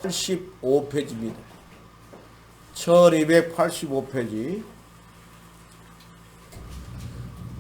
1285페이지입니다. 1285페이지.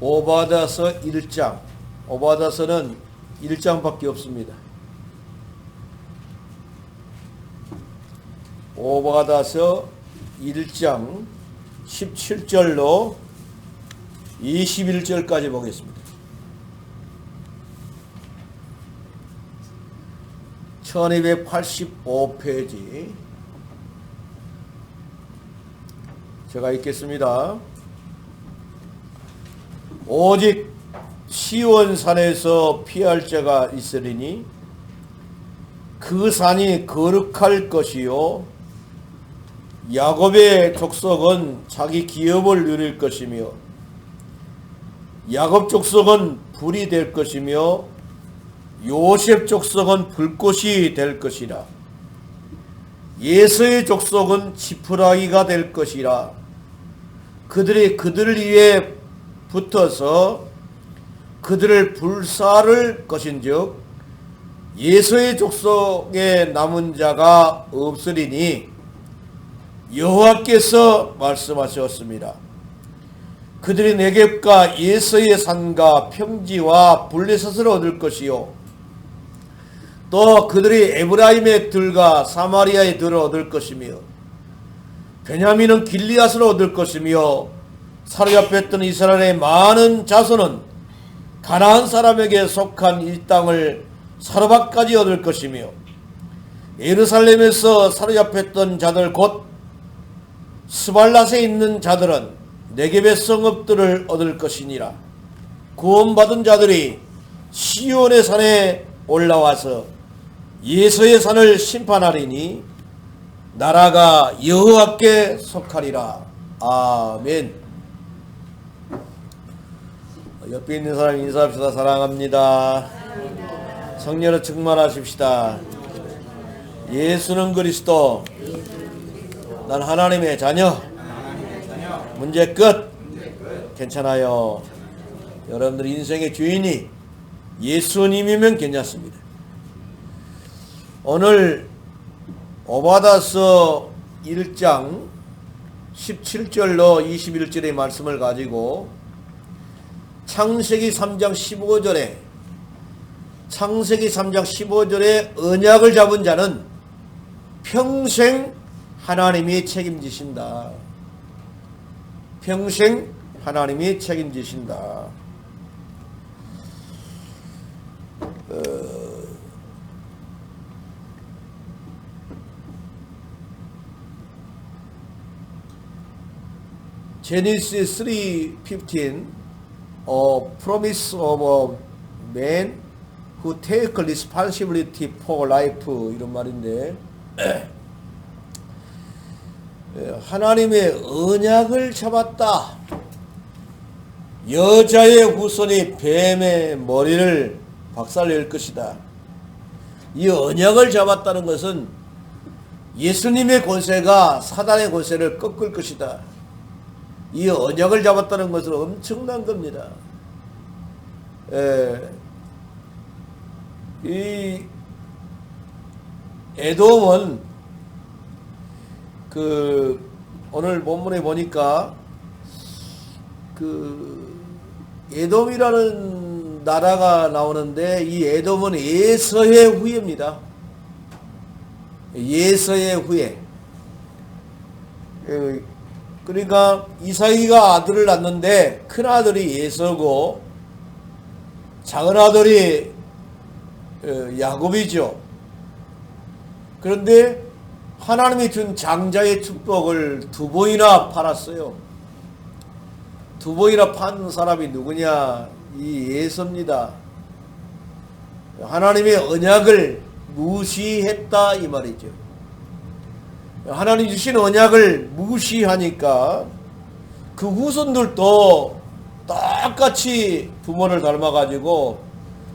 오바다서 1장. 오바다서는 1장밖에 없습니다. 오바다서 1장 17절로 21절까지 보겠습니다. 1285페이지 제가 읽겠습니다. 오직 시온산에서 피할 자가 있으리니 그 산이 거룩할 것이요 야곱의 족속은 자기 기업을 누릴 것이며 야곱 족속은 불이 될 것이며 요셉 족속은 불꽃이 될 것이라. 예서의 족속은 지푸라기가 될 것이라. 그들이 그들 위에 붙어서 그들을 불사를 것인즉 예서의 족속에 남은 자가 없으리니 여호와께서 말씀하셨습니다. 그들이 네겝과 예서의 산과 평지와 블레셋을 얻을 것이요 또 그들이 에브라임의 들과 사마리아의 들을 얻을 것이며 베냐민은 길리앗을 얻을 것이며 사로잡혔던 이스라엘의 많은 자손은 가나안 사람에게 속한 이 땅을 사르밧까지 얻을 것이며 예루살렘에서 사로잡혔던 자들 곧 스발랏에 있는 자들은 네겝의 성읍들을 얻을 것이니라. 구원받은 자들이 시온의 산에 올라와서 예서의 산을 심판하리니 나라가 여호와께 속하리라. 아멘. 옆에 있는 사람 인사합시다. 사랑합니다. 성령으로 충만하십시다. 예수는 그리스도. 난 하나님의 자녀. 문제 끝. 괜찮아요. 여러분들 인생의 주인이 예수님이면 괜찮습니다. 오늘 오바다서 1장 17절로 21절의 말씀을 가지고 창세기 3장 15절에 언약을 잡은 자는 평생 하나님이 책임지신다. 평생 하나님이 책임지신다. 제니시스 3:15 Promise of a man who take responsibility for life 이런 말인데 하나님의 언약을 잡았다. 여자의 후손이 뱀의 머리를 박살낼 것이다. 이 언약을 잡았다는 것은 예수님의 권세가 사단의 권세를 꺾을 것이다. 이 언약을 잡았다는 것은 엄청난 겁니다. 이 에돔은 오늘 본문에 보니까 에돔이라는 나라가 나오는데 이 에돔은 예서의 후예입니다. 예서의 후예. 그러니까 이삭이가 아들을 낳는데 큰 아들이 예서고 작은 아들이 야곱이죠. 그런데 하나님이 준 장자의 축복을 두 번이나 팔았어요. 두 번이나 판 사람이 누구냐? 이 예서입니다. 하나님의 언약을 무시했다 이 말이죠. 하나님 주신 언약을 무시하니까 그 후손들도 똑같이 부모를 닮아가지고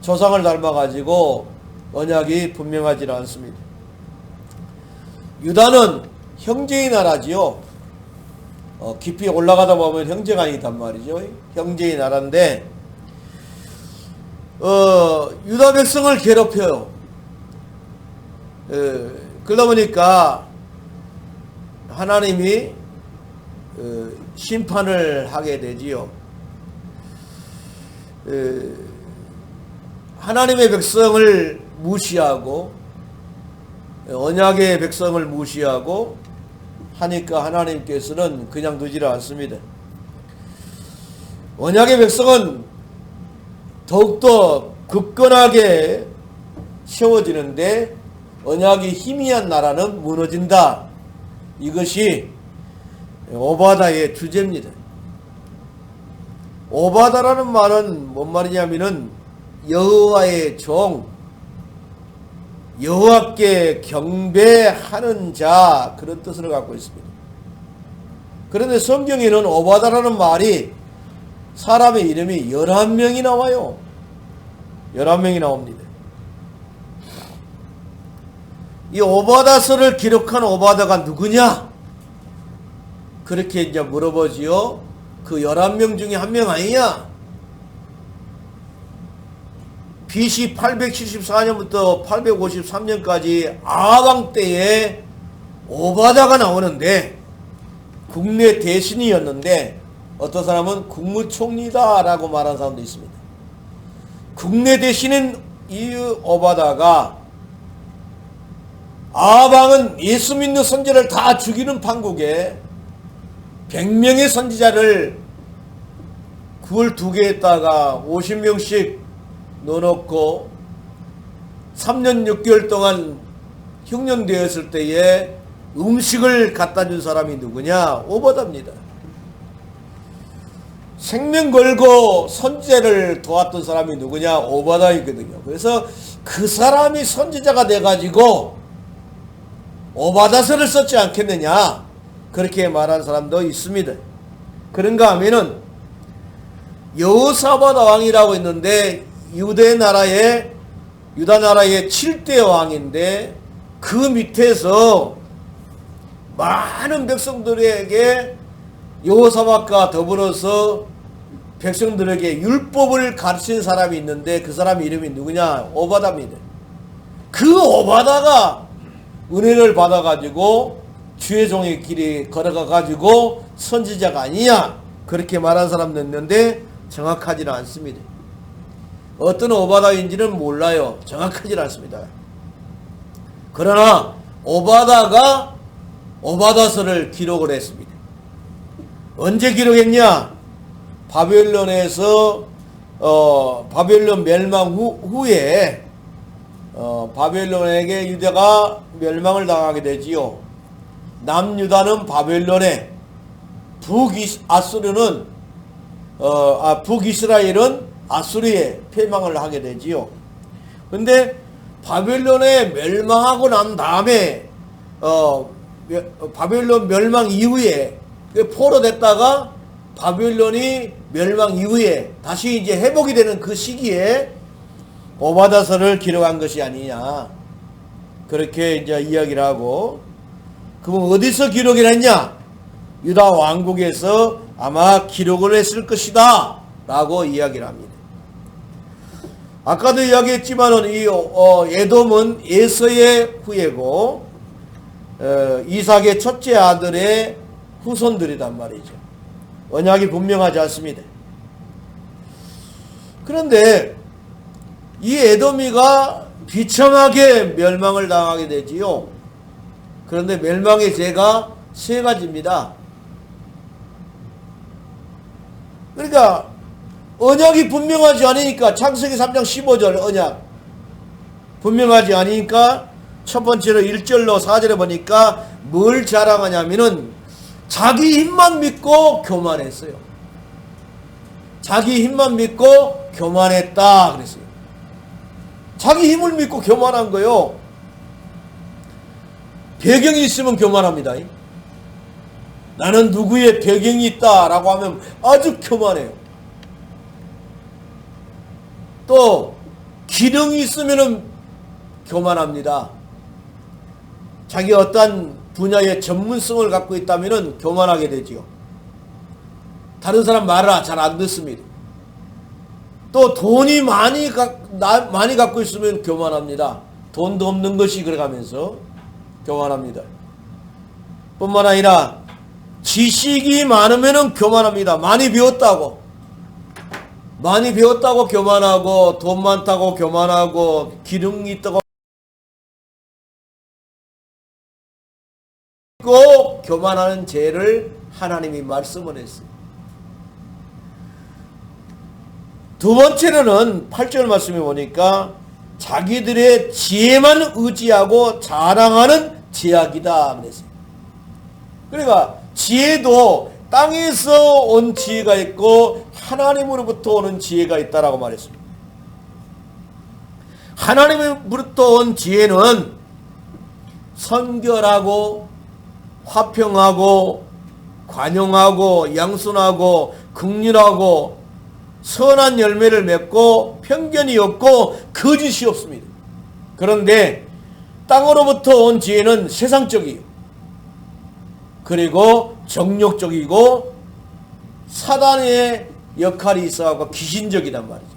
조상을 닮아가지고 언약이 분명하지 않습니다. 유다는 형제의 나라지요. 깊이 올라가다 보면 형제가 있단 말이죠. 형제의 나라인데 유다 백성을 괴롭혀요. 그러다 보니까 하나님이 심판을 하게 되지요. 하나님의 백성을 무시하고 언약의 백성을 무시하고 하니까 하나님께서는 그냥 두지를 않습니다. 언약의 백성은 더욱더 굳건하게 세워지는데 언약이 희미한 나라는 무너진다. 이것이 오바다의 주제입니다. 오바다라는 말은 뭔 말이냐면은 여호와의 종, 여호와께 경배하는 자, 그런 뜻을 갖고 있습니다. 그런데 성경에는 오바다라는 말이 사람의 이름이 11명이 나와요. 11명이 나옵니다. 이 오바다서를 기록한 오바다가 누구냐? 그렇게 이제 물어보지요. 그 11명 중에 한 명 아니냐? BC 874년부터 853년까지 아왕 때에 오바다가 나오는데 국내 대신이었는데 어떤 사람은 국무총리다 라고 말하는 사람도 있습니다. 국내 대신인 이 오바다가 아방은 예수 믿는 선지자를 다 죽이는 판국에 100명의 선지자를 굴 2개에다가 50명씩 넣어놓고 3년 6개월 동안 흉년되었을 때에 음식을 갖다 준 사람이 누구냐? 오바다입니다. 생명 걸고 선지자를 도왔던 사람이 누구냐? 오바다이거든요. 그래서 그 사람이 선지자가 돼가지고 오바다서를 썼지 않겠느냐? 그렇게 말한 사람도 있습니다. 그런가 하면은 여호사밧 왕이라고 있는데 유다 나라의 7대 왕인데 그 밑에서 많은 백성들에게 여호사밧과 더불어서 백성들에게 율법을 가르친 사람이 있는데 그 사람 이름이 누구냐? 오바다입니다. 그 오바다가 은혜를 받아가지고 주의 종의 길에 걸어가가지고 선지자가 아니냐? 그렇게 말한 사람도 있는데 정확하지는 않습니다. 어떤 오바다인지는 몰라요. 정확하지는 않습니다. 그러나 오바다가 오바다서를 기록을 했습니다. 언제 기록했냐? 바벨론에서 바벨론 멸망 후에 바벨론에게 유다가 멸망을 당하게 되지요. 남유다는 바벨론에, 북이스라엘은 아수리에 패망을 하게 되지요. 근데 바벨론에 멸망하고 난 다음에 바벨론 멸망 이후에 포로됐다가 바벨론이 멸망 이후에 다시 이제 회복이 되는 그 시기에 오바다서를 기록한 것이 아니냐, 그렇게 이제 이야기를 하고, 그럼 어디서 기록을 했냐? 유다 왕국에서 아마 기록을 했을 것이다 라고 이야기를 합니다. 아까도 이야기했지만은 이 에돔은 에서의 후예고 이삭의 첫째 아들의 후손들이단 말이죠. 언약이 분명하지 않습니다. 그런데 이 에돔이가 비참하게 멸망을 당하게 되지요. 그런데 멸망의 죄가 3가지입니다. 그러니까 언약이 분명하지 않으니까, 창세기 3장 15절 언약 분명하지 않으니까 첫 번째로 1절로 4절에 보니까 뭘 자랑하냐면은 자기 힘만 믿고 교만했어요. 자기 힘만 믿고 교만했다 그랬어요. 자기 힘을 믿고 교만한 거요. 배경이 있으면 교만합니다. 나는 누구의 배경이 있다 라고 하면 아주 교만해요. 또 기능이 있으면 교만합니다. 자기 어떤 분야의 전문성을 갖고 있다면 교만하게 되지요. 다른 사람 말을 잘 안 듣습니다. 또 돈이 많이 갖고 있으면 교만합니다. 돈도 없는 것이 그래가면서. 교만합니다. 뿐만 아니라 지식이 많으면 교만합니다. 많이 배웠다고 교만하고, 돈 많다고 교만하고, 기능이 있다고 교만하는 죄를 하나님이 말씀을 했어요. 두 번째로는 8절 말씀에 보니까 자기들의 지혜만 의지하고 자랑하는 제약이다 그랬어요. 그러니까 지혜도 땅에서 온 지혜가 있고 하나님으로부터 오는 지혜가 있다라고 말했습니다. 하나님으로부터 온 지혜는 선결하고 화평하고 관용하고 양순하고 긍휼하고 선한 열매를 맺고 편견이 없고 거짓이 없습니다. 그런데 땅으로부터 온 지혜는 세상적이에요. 그리고 정욕적이고 사단의 역할이 있어서 귀신적이란 말이죠.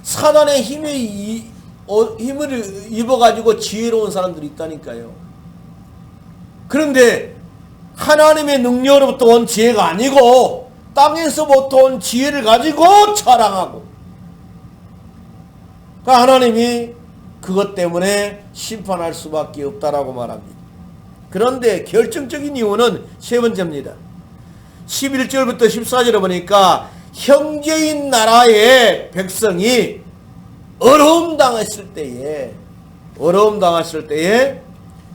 사단의 힘을 입어가지고 지혜로운 사람들이 있다니까요. 그런데 하나님의 능력으로부터 온 지혜가 아니고 땅에서부터 온 지혜를 가지고 자랑하고, 그러니까 하나님이 그것 때문에 심판할 수밖에 없다라고 말합니다. 그런데 결정적인 이유는 세 번째입니다. 11절부터 14절에 보니까 형제인 나라의 백성이 어려움 당했을 때에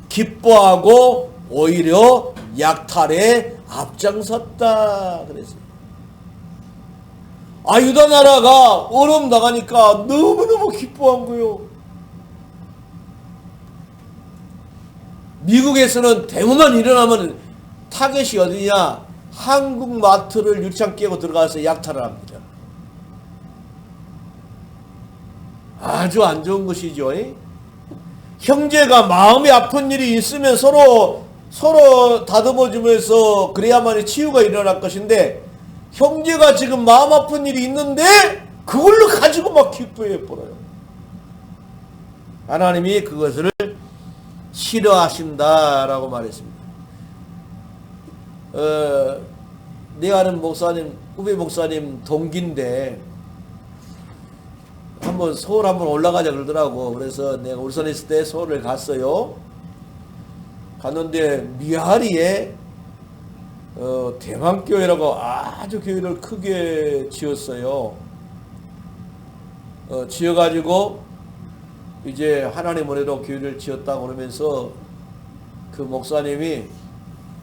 기뻐하고 오히려 약탈에 앞장섰다 그랬어요. 유다 나라가 어려움 당하니까 너무너무 기뻐한 거요. 미국에서는 대문만 일어나면 타겟이 어디냐? 한국 마트를 유리창 깨고 들어가서 약탈을 합니다. 아주 안 좋은 것이죠. 형제가 마음이 아픈 일이 있으면 서로 다듬어주면서 그래야만이 치유가 일어날 것인데, 형제가 지금 마음 아픈 일이 있는데 그걸로 가지고 막 기뻐해 버려요. 하나님이 그것을 싫어하신다라고 말했습니다. 내가 아는 목사님, 후배 목사님 동기인데 서울 한번 올라가자 그러더라고. 그래서 내가 울산에 있을 때 서울을 갔어요. 갔는데 미아리에 대만교회라고 아주 교회를 크게 지었어요. 지어가지고 이제 하나님 은혜로 교회를 지었다고 그러면서 그 목사님이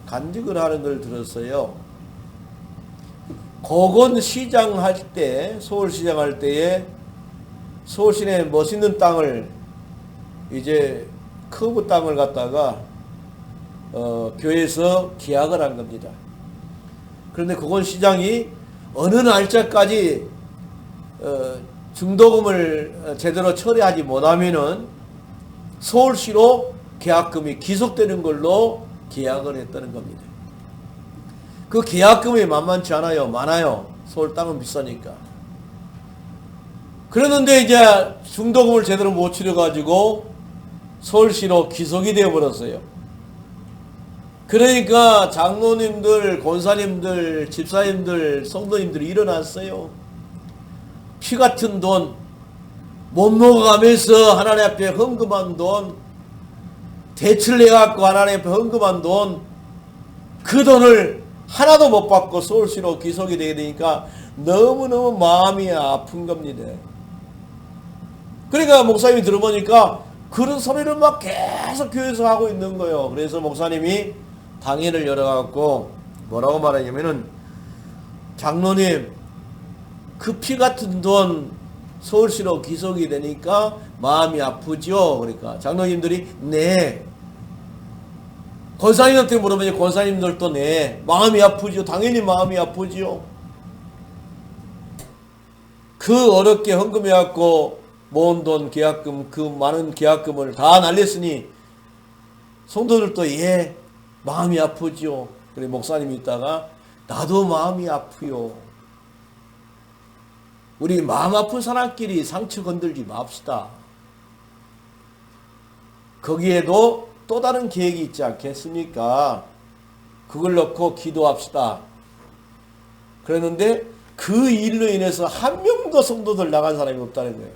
간증을 하는 걸 들었어요. 고건 시장 할 때, 서울시장 할 때에 서울시내 멋있는 땅을, 이제 커브 땅을 갖다가 교회에서 계약을 한 겁니다. 그런데 그건 시장이 어느 날짜까지 중도금을 제대로 처리하지 못하면은 서울시로 계약금이 기속되는 걸로 계약을 했다는 겁니다. 그 계약금이 만만치 않아요. 많아요. 서울 땅은 비싸니까. 그랬는데 이제 중도금을 제대로 못 치러가지고 서울시로 기속이 되어버렸어요. 그러니까 장로님들, 권사님들, 집사님들, 성도님들이 일어났어요. 피 같은 돈, 못 먹어가면서 하나님 앞에 헌금한 돈, 대출 내갖고 하나님 앞에 헌금한 돈, 그 돈을 하나도 못 받고 서울시로 기속이 되게 되니까 너무너무 마음이 아픈 겁니다. 그러니까 목사님이 들어보니까 그런 소리를 막 계속 교회에서 하고 있는 거예요. 그래서 목사님이 당회를 열어갖고 뭐라고 말하냐면은, 장로님, 그 피 같은 돈 서울시로 기속이 되니까 마음이 아프죠? 그러니까 장로님들이 네. 권사님한테 물어보니 권사님들도 네. 마음이 아프죠. 당연히 마음이 아프죠. 그 어렵게 헌금해갖고 모은 돈, 계약금, 그 많은 계약금을 다 날렸으니 성도들도 예, 마음이 아프죠. 그래 목사님이 있다가 나도 마음이 아프요. 우리 마음 아픈 사람끼리 상처 건들지 맙시다. 거기에도 또 다른 계획이 있지 않겠습니까? 그걸 놓고 기도합시다. 그랬는데 그 일로 인해서 한 명도 성도들 나간 사람이 없다는 거예요.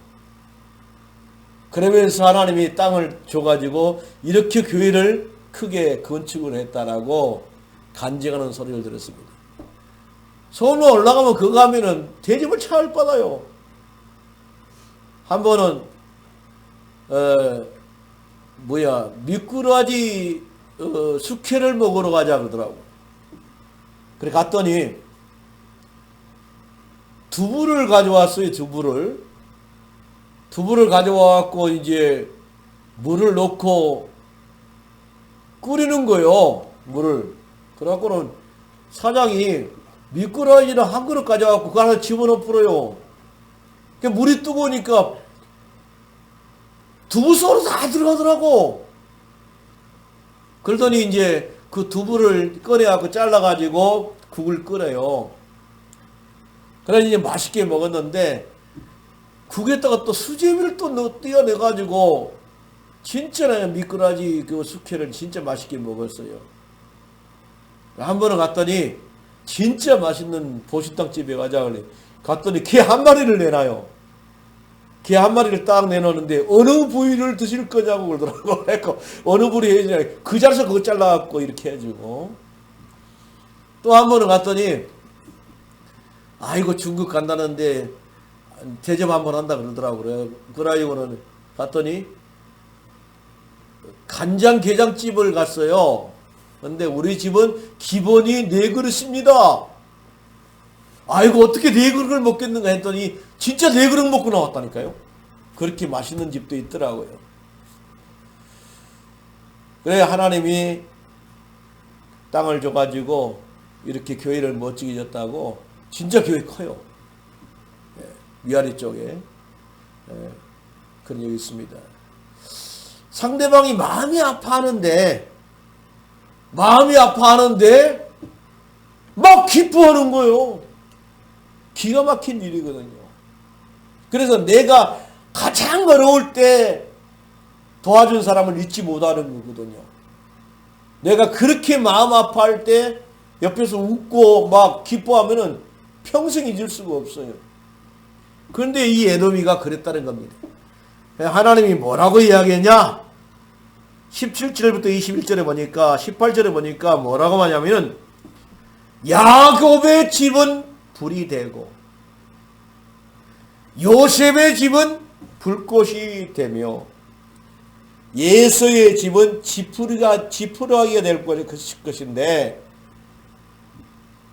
그러면서 하나님이 땅을 줘가지고 이렇게 교회를 크게 건축을 했다라고 간증하는 소리를 들었습니다. 서울로 올라가면 그거 하면은 대접을 잘 받아요. 한 번은 미꾸라지 숙회를 먹으러 가자 그러더라고. 그래 갔더니 두부를 가져왔어요. 두부를 가져와갖고 이제 물을 넣고 끓이는 거요. 물을. 그래갖고는 사장이 미꾸라지를 한 그릇 가져와갖고 그 안에 집어넣어 뿌려요. 물이 뜨거우니까 두부 쏘로 다 들어가더라고. 그러더니 이제 그 두부를 꺼내갖고 잘라가지고 국을 끓여요. 그래서 이제 맛있게 먹었는데 국에다가 또 수제비를 또 띄어내가지고 진짜 미꾸라지 그 숙회를 진짜 맛있게 먹었어요. 한 번은 갔더니 진짜 맛있는 보신탕 집에 가자 그래. 갔더니 개 한 마리를 내놔요. 개 한 마리를 딱 내놓는데 어느 부위를 드실 거냐고 그러더라고. 그래서 어느 부위 해주냐. 그 자리에서 그거 잘라갖고 이렇게 해주고. 또 한 번은 갔더니 아이고 중국 간다는데 대접 한번 한다 그러더라고요. 그래가지고는 갔더니 간장게장집을 갔어요. 근데 우리 집은 기본이 4그릇입니다. 아이고 어떻게 4그릇을 먹겠는가 했더니 진짜 4그릇 먹고 나왔다니까요. 그렇게 맛있는 집도 있더라고요. 그래 하나님이 땅을 줘가지고 이렇게 교회를 멋지게 졌다고. 진짜 교회 커요. 위아래 쪽에 그런 얘기 있습니다. 상대방이 마음이 아파하는데 막 기뻐하는 거예요. 기가 막힌 일이거든요. 그래서 내가 가장 어려울 때 도와준 사람을 잊지 못하는 거거든요. 내가 그렇게 마음 아파할 때 옆에서 웃고 막 기뻐하면은 평생 잊을 수가 없어요. 그런데 이 에돔이가 그랬다는 겁니다. 하나님이 뭐라고 이야기했냐? 17절부터 21절에 보니까 18절에 보니까 뭐라고 하냐면은 야곱의 집은 불이 되고 요셉의 집은 불꽃이 되며 예서의 집은 지푸라기가 될 것인데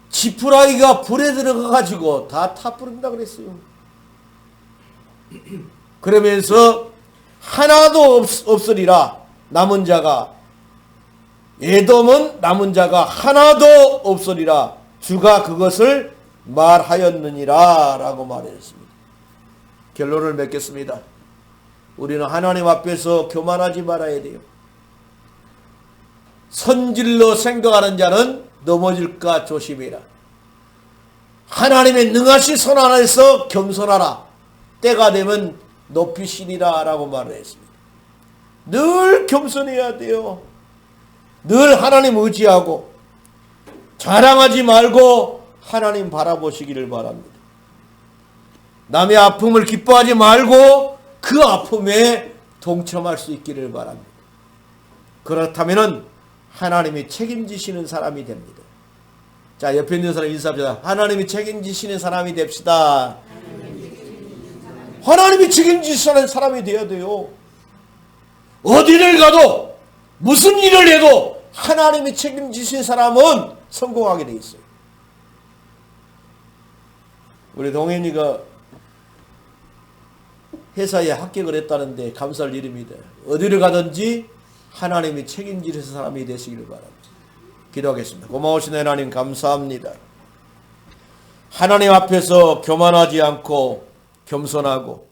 지푸라기가 불에 들어가가지고 다 타뿌린다 그랬어요. 그러면서 하나도 없으리라. 남은 자가 에돔은 남은 자가 하나도 없으리라. 주가 그것을 말하였느니라 라고 말했습니다. 결론을 맺겠습니다. 우리는 하나님 앞에서 교만하지 말아야 돼요. 선질로 생각하는 자는 넘어질까 조심해라. 하나님의 능하신 손 안에서 겸손하라. 때가 되면 높이시리라 라고 말을 했습니다. 늘 겸손해야 돼요. 늘 하나님 의지하고 자랑하지 말고 하나님 바라보시기를 바랍니다. 남의 아픔을 기뻐하지 말고 그 아픔에 동참할 수 있기를 바랍니다. 그렇다면 하나님이 책임지시는 사람이 됩니다. 자, 옆에 있는 사람 인사합시다. 하나님이 책임지시는 사람이 됩시다. 하나님이 책임지시는 사람이 되어야 돼요. 어디를 가도 무슨 일을 해도 하나님이 책임지신 사람은 성공하게 돼 있어요. 우리 동현이가 회사에 합격을 했다는데 감사할 일입니다. 어디를 가든지 하나님이 책임지는 사람이 되시기를 바랍니다. 기도하겠습니다. 고마우신 하나님 감사합니다. 하나님 앞에서 교만하지 않고 겸손하고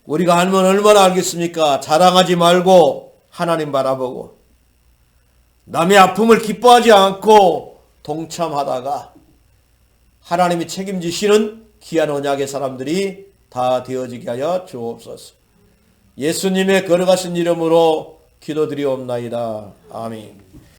우리가 하면 얼마나 알겠습니까? 자랑하지 말고 하나님 바라보고 남의 아픔을 기뻐하지 않고 동참하다가 하나님이 책임지시는 귀한 언약의 사람들이 다 되어지게 하여 주옵소서. 예수님의 걸어가신 이름으로 기도드리옵나이다. 아멘.